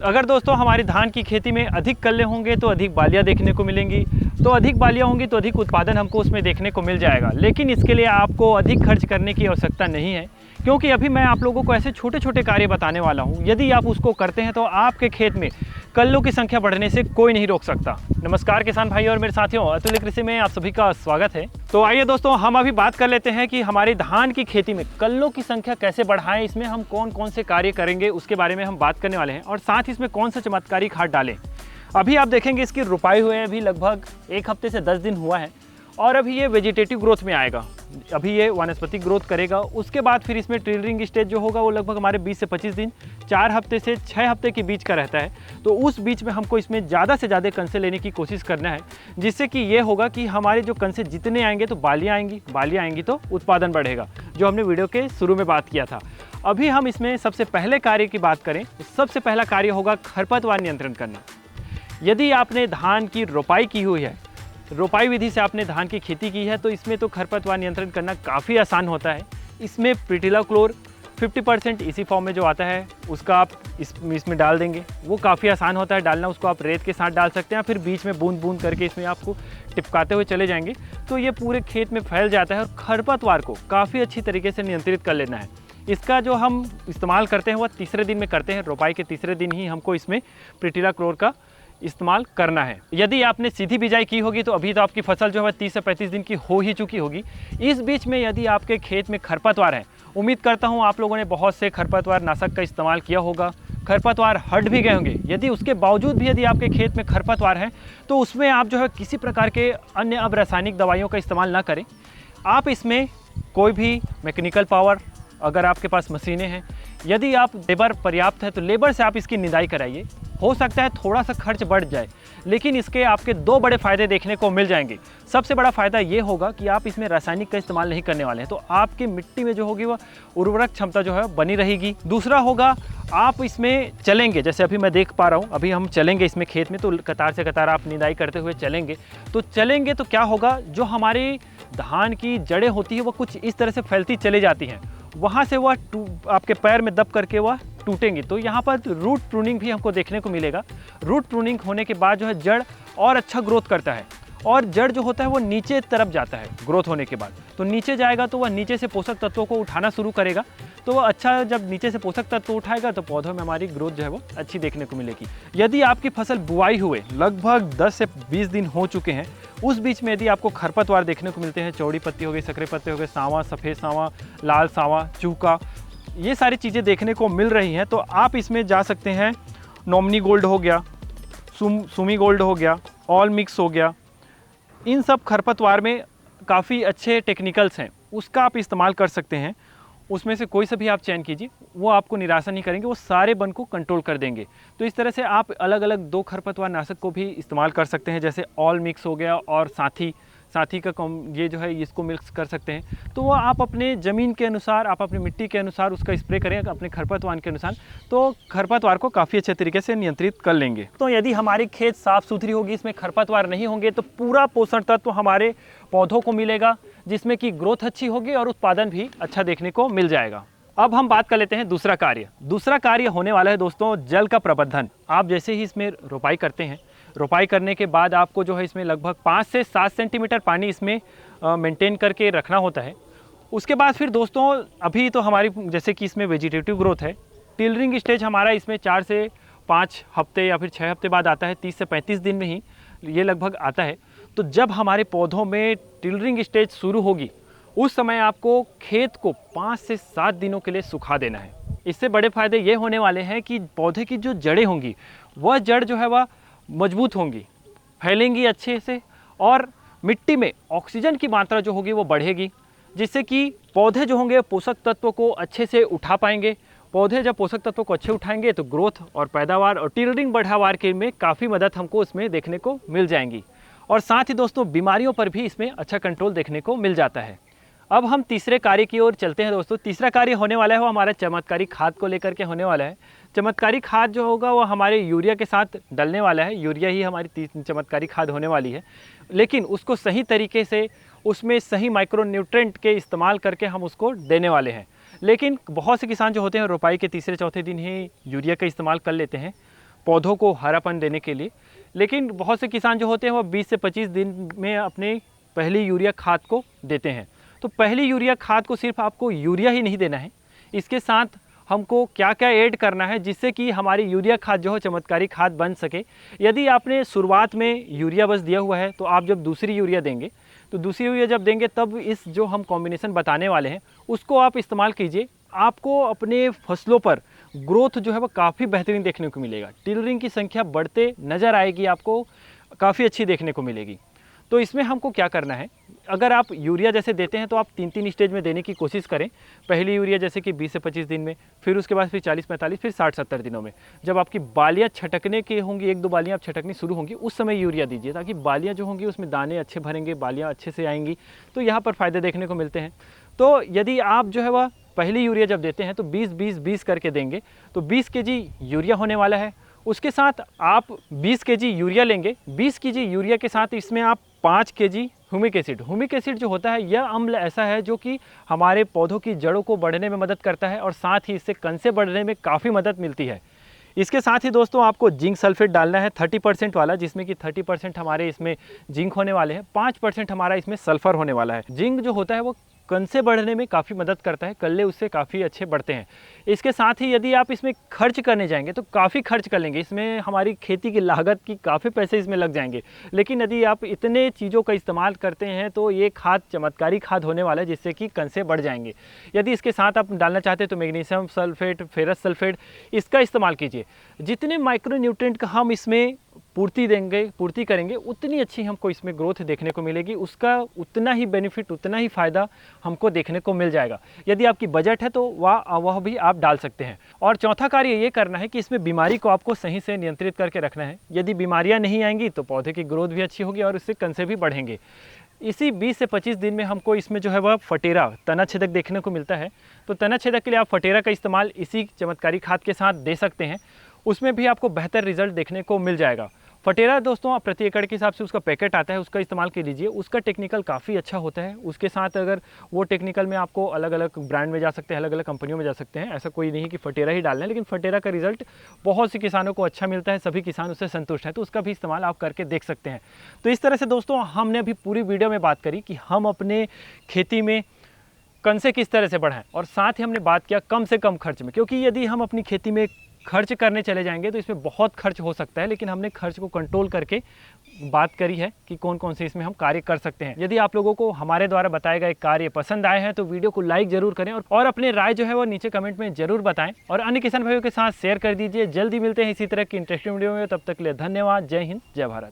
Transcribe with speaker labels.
Speaker 1: अगर दोस्तों हमारी धान की खेती में अधिक कल्ले होंगे तो अधिक बालियाँ देखने को मिलेंगी, तो अधिक बालियाँ होंगी तो अधिक उत्पादन हमको उसमें देखने को मिल जाएगा। लेकिन इसके लिए आपको अधिक खर्च करने की आवश्यकता नहीं है, क्योंकि अभी मैं आप लोगों को ऐसे छोटे छोटे कार्य बताने वाला हूँ। यदि आप उसको करते हैं तो आपके खेत में कल्लों की संख्या बढ़ने से कोई नहीं रोक सकता। नमस्कार किसान भाई और मेरे साथियों, अतुल्य कृषि में आप सभी का स्वागत है। तो आइए दोस्तों, हम अभी बात कर लेते हैं कि हमारी धान की खेती में कल्लों की संख्या कैसे बढ़ाएं, इसमें हम कौन कौन से कार्य करेंगे उसके बारे में हम बात करने वाले हैं, और साथ ही इसमें कौन सा चमत्कारी खाद डालें। अभी आप देखेंगे इसकी रुपाई हुए अभी लगभग 1 हफ्ते से 10 दिन हुआ है, और अभी ये वेजिटेटिव ग्रोथ में आएगा। अभी ये वनस्पतिक ग्रोथ करेगा। उसके बाद फिर इसमें टिलरिंग स्टेज जो होगा वो लगभग हमारे 20 से 25 दिन, 4 हफ्ते से 6 हफ्ते के बीच का रहता है। तो उस बीच में हमको इसमें ज़्यादा से ज़्यादा कंसे लेने की कोशिश करना है, जिससे कि ये होगा कि हमारे जो कंसे जितने आएंगे तो बालियाँ आएंगी तो उत्पादन बढ़ेगा, जो हमने वीडियो के शुरू में बात किया था। अभी हम इसमें सबसे पहले कार्य की बात करें तो सबसे पहला कार्य होगा खरपतवार नियंत्रण करना। यदि आपने धान की रोपाई की हुई है, रोपाई विधि से आपने धान की खेती की है, तो इसमें तो खरपतवार नियंत्रण करना काफ़ी आसान होता है। इसमें प्रीटिलाक्लोर 50% इसी फॉर्म में जो आता है उसका आप इसमें डाल देंगे। वो काफ़ी आसान होता है डालना, उसको आप रेत के साथ डाल सकते हैं, फिर बीच में बूंद बूंद करके इसमें आपको टिपकाते हुए चले जाएंगे, तो ये पूरे खेत में फैल जाता है और खरपतवार को काफ़ी अच्छी तरीके से नियंत्रित कर लेना है। इसका जो हम इस्तेमाल करते हैं वह तीसरे दिन में करते हैं। रोपाई के तीसरे दिन ही हमको इसमें प्रीटिलाक्लोर का इस्तेमाल करना है। यदि आपने सीधी बिजाई की होगी तो अभी तो आपकी फसल जो है 30 से 35 दिन की हो ही चुकी होगी। इस बीच में यदि आपके खेत में खरपतवार है, उम्मीद करता हूं आप लोगों ने बहुत से खरपतवार नाशक का इस्तेमाल किया होगा, खरपतवार हट भी गए होंगे। यदि उसके बावजूद भी यदि आपके खेत में खरपतवार है तो उसमें आप जो है किसी प्रकार के अन्य अब रासायनिक दवाइयों का इस्तेमाल ना करें। आप इसमें कोई भी मैकेनिकल पावर, अगर आपके पास मशीनें हैं, यदि आप लेबर पर्याप्त है तो लेबर से आप इसकी निदाई कराइए। हो सकता है थोड़ा सा खर्च बढ़ जाए, लेकिन इसके आपके 2 बड़े फ़ायदे देखने को मिल जाएंगे। सबसे बड़ा फ़ायदा ये होगा कि आप इसमें रासायनिक का इस्तेमाल नहीं करने वाले हैं, तो आपकी मिट्टी में जो होगी वह उर्वरक क्षमता जो है बनी रहेगी। दूसरा होगा, आप इसमें चलेंगे, जैसे अभी मैं देख पा रहा हूँ, अभी हम चलेंगे इसमें खेत में, तो कतार से कतार आप निदाई करते हुए चलेंगे तो क्या होगा, जो हमारी धान की जड़ें होती है वह कुछ इस तरह से फैलती चली जाती हैं, वहाँ से वह आपके पैर में दब करके वह टूटेंगी। तो यहाँ पर रूट प्रूनिंग भी हमको देखने को मिलेगा। रूट प्रूनिंग होने के बाद जो है जड़ और अच्छा ग्रोथ करता है, और जड़ जो होता है वो नीचे तरफ जाता है ग्रोथ होने के बाद। तो नीचे जाएगा तो वह नीचे से पोषक तत्वों को उठाना शुरू करेगा, तो वह अच्छा जब नीचे से पोषक तत्व उठाएगा तो पौधों में हमारी ग्रोथ जो है वो अच्छी देखने को मिलेगी। यदि आपकी फसल बुआई हुए लगभग 10 से 20 दिन हो चुके हैं, उस बीच में यदि आपको खरपतवार देखने को मिलते हैं, चौड़ी पत्ती हो गई, सकरे पत्ते हो गए, सांवा, सफ़ेद सांवा, लाल सांवा, चूका, ये सारी चीज़ें देखने को मिल रही हैं, तो आप इसमें जा सकते हैं। नॉमिनी गोल्ड हो गया, सुमी गोल्ड हो गया, ऑल मिक्स हो गया, इन सब खरपतवार में काफ़ी अच्छे टेक्निकल्स हैं, उसका आप इस्तेमाल कर सकते हैं। उसमें से कोई सा भी आप चयन कीजिए, वो आपको निराशा नहीं करेंगे, वो सारे वन को कंट्रोल कर देंगे। तो इस तरह से आप अलग अलग 2 खरपतवार नाशक को भी इस्तेमाल कर सकते हैं, जैसे ऑल मिक्स हो गया और साथी का ये जो है इसको मिक्स कर सकते हैं। तो वो आप अपने ज़मीन के अनुसार, आप अपनी मिट्टी के अनुसार उसका स्प्रे करें, अपने खरपतवार के अनुसार, तो खरपतवार को काफ़ी अच्छे तरीके से नियंत्रित कर लेंगे। तो यदि हमारी खेत साफ़ सुथरी होगी, इसमें खरपतवार नहीं होंगे, तो पूरा पोषण तत्व हमारे पौधों को मिलेगा, जिसमें कि ग्रोथ अच्छी होगी और उत्पादन भी अच्छा देखने को मिल जाएगा। अब हम बात कर लेते हैं दूसरा कार्य होने वाला है दोस्तों, जल का प्रबंधन। आप जैसे ही इसमें रोपाई करते हैं, रोपाई करने के बाद आपको जो है इसमें लगभग 5 से 7 सेंटीमीटर पानी इसमें मेंटेन करके रखना होता है। उसके बाद फिर दोस्तों, अभी तो हमारी जैसे कि इसमें वेजिटेटिव ग्रोथ है, टिलरिंग स्टेज हमारा इसमें 4 से 5 हफ्ते या फिर 6 हफ्ते बाद आता है, 30 से 35 दिन में ही ये लगभग आता है। तो जब हमारे पौधों में टिलरिंग स्टेज शुरू होगी, उस समय आपको खेत को 5 से 7 दिनों के लिए सुखा देना है। इससे बड़े फ़ायदे ये होने वाले हैं कि पौधे की जो जड़ें होंगी, वह जड़ जो है वह मजबूत होंगी, फैलेंगी अच्छे से, और मिट्टी में ऑक्सीजन की मात्रा जो होगी वो बढ़ेगी, जिससे कि पौधे जो होंगे पोषक तत्वों को अच्छे से उठा पाएंगे। पौधे जब पोषक तत्वों को अच्छे उठाएंगे तो ग्रोथ और पैदावार और टिलरिंग बढ़ावार के में काफ़ी मदद हमको इसमें देखने को मिल जाएंगी। और साथ ही दोस्तों, बीमारियों पर भी इसमें अच्छा कंट्रोल देखने को मिल जाता है। अब हम तीसरे कार्य की ओर चलते हैं दोस्तों। तीसरा कार्य होने वाला है वो हमारा चमत्कारी खाद को लेकर के होने वाला है। चमत्कारी खाद जो होगा वो हमारे यूरिया के साथ डलने वाला है। यूरिया ही हमारी चमत्कारी खाद होने वाली है, लेकिन उसको सही तरीके से, उसमें सही माइक्रो न्यूट्रेंट के इस्तेमाल करके हम उसको देने वाले हैं। लेकिन बहुत से किसान जो होते हैं रोपाई के तीसरे चौथे दिन ही यूरिया का इस्तेमाल कर लेते हैं। पौधों को हरापन देने के लिए। लेकिन बहुत से किसान जो होते हैं वो 20 से 25 दिन में अपने पहली यूरिया खाद को देते हैं। तो पहली यूरिया खाद को सिर्फ आपको यूरिया ही नहीं देना है, इसके साथ हमको क्या क्या ऐड करना है जिससे कि हमारी यूरिया खाद जो है चमत्कारी खाद बन सके। यदि आपने शुरुआत में यूरिया बस दिया हुआ है तो आप जब दूसरी यूरिया देंगे तो दूसरी यूरिया जब देंगे तब इस जो हम कॉम्बिनेशन बताने वाले हैं उसको आप इस्तेमाल कीजिए। आपको अपने फसलों पर ग्रोथ जो है वो काफ़ी बेहतरीन देखने को मिलेगा। टिलरिंग की संख्या बढ़ते नज़र आएगी, आपको काफ़ी अच्छी देखने को मिलेगी। तो इसमें हमको क्या करना है, अगर आप यूरिया जैसे देते हैं तो आप 3-3 स्टेज में देने की कोशिश करें। पहली यूरिया जैसे कि 20 से 25 दिन में, फिर उसके बाद फिर 40-45, फिर 60-70 दिनों में। जब आपकी बालियाँ छटकने की होंगी, 1-2 बालियाँ आप छटकनी शुरू होंगी, उस समय यूरिया दीजिए ताकि बालियाँ जो होंगी उसमें दाने अच्छे भरेंगे, बालियाँ अच्छे से आएंगी। तो यहाँ पर फ़ायदे देखने को मिलते हैं। तो यदि आप जो है वह पहली यूरिया जब देते हैं तो 20-20-20 करके देंगे तो 20 केजी यूरिया होने वाला है। उसके साथ आप 20 केजी यूरिया लेंगे। 20 केजी यूरिया के साथ इसमें आप 5 KG humic acid. Humic acid जो होता है यह अम्ल ऐसा है जो कि हमारे पौधों की जड़ों को बढ़ने में मदद करता है और साथ ही इससे कणसें बढ़ने में काफ़ी मदद मिलती है। इसके साथ ही दोस्तों आपको जिंक सल्फेट डालना है 30% वाला, जिसमें कि 30% हमारे इसमें जिंक होने वाले हैं, 5% हमारा इसमें सल्फर होने वाला है। जिंक जो होता है वो कणसें बढ़ने में काफ़ी मदद करता है, कल्ले उससे काफ़ी अच्छे बढ़ते हैं। इसके साथ ही यदि आप इसमें खर्च करने जाएंगे तो काफ़ी खर्च कर लेंगे, इसमें हमारी खेती की लागत की काफ़ी पैसे इसमें लग जाएंगे। लेकिन यदि आप इतने चीज़ों का इस्तेमाल करते हैं तो ये खाद चमत्कारी खाद होने वाला है जिससे कि कणसें बढ़ जाएंगे। यदि इसके साथ आप डालना चाहते हैं तो मैग्नीशियम सल्फेट, फेरस सल्फेट इसका इस्तेमाल कीजिए। जितने माइक्रो न्यूट्रिएंट का हम इसमें पूर्ति करेंगे उतनी अच्छी हमको इसमें ग्रोथ देखने को मिलेगी, उसका उतना ही बेनिफिट, उतना ही फ़ायदा हमको देखने को मिल जाएगा। यदि आपकी बजट है तो वह भी आप डाल सकते हैं। और चौथा कार्य ये करना है कि इसमें बीमारी को आपको सही से नियंत्रित करके रखना है। यदि बीमारियां नहीं आएंगी तो पौधे की ग्रोथ भी अच्छी होगी और उससे कणसें भी बढ़ेंगे। इसी 20 से 25 दिन में हमको इसमें जो है वह फटेरा, तना छेदक देखने को मिलता है। तो तना छेदक के लिए आप फटेरा का इस्तेमाल इसी चमत्कारी खाद के साथ दे सकते हैं, उसमें भी आपको बेहतर रिजल्ट देखने को मिल जाएगा। फटेरा दोस्तों आप प्रति एकड़ के हिसाब से उसका पैकेट आता है, उसका इस्तेमाल कर लीजिए। उसका टेक्निकल काफ़ी अच्छा होता है। उसके साथ अगर वो टेक्निकल में आपको अलग अलग ब्रांड में जा सकते हैं, अलग अलग कंपनियों में जा सकते हैं, ऐसा कोई नहीं कि फटेरा ही डालना है। लेकिन फटेरा का रिजल्ट बहुत से किसानों को अच्छा मिलता है, सभी किसान उससे संतुष्ट हैं, तो उसका भी इस्तेमाल आप करके देख सकते हैं। तो इस तरह से दोस्तों हमने अभी पूरी वीडियो में बात करी कि हम अपने खेती में कणसें किस तरह से बढ़ाएं, और साथ ही हमने बात किया कम से कम खर्च में, क्योंकि यदि हम अपनी खेती में खर्च करने चले जाएंगे तो इसमें बहुत खर्च हो सकता है। लेकिन हमने खर्च को कंट्रोल करके बात करी है कि कौन कौन से इसमें हम कार्य कर सकते हैं। यदि आप लोगों को हमारे द्वारा बताए गए कार्य पसंद आए हैं तो वीडियो को लाइक जरूर करें और अपने राय जो है वो नीचे कमेंट में जरूर बताएं और अन्य किसान भाइयों के साथ शेयर कर दीजिए। जल्दी मिलते हैं इसी तरह की इंटरेस्टिंग वीडियो में, तब तक के लिए धन्यवाद। जय हिंद, जय भारत।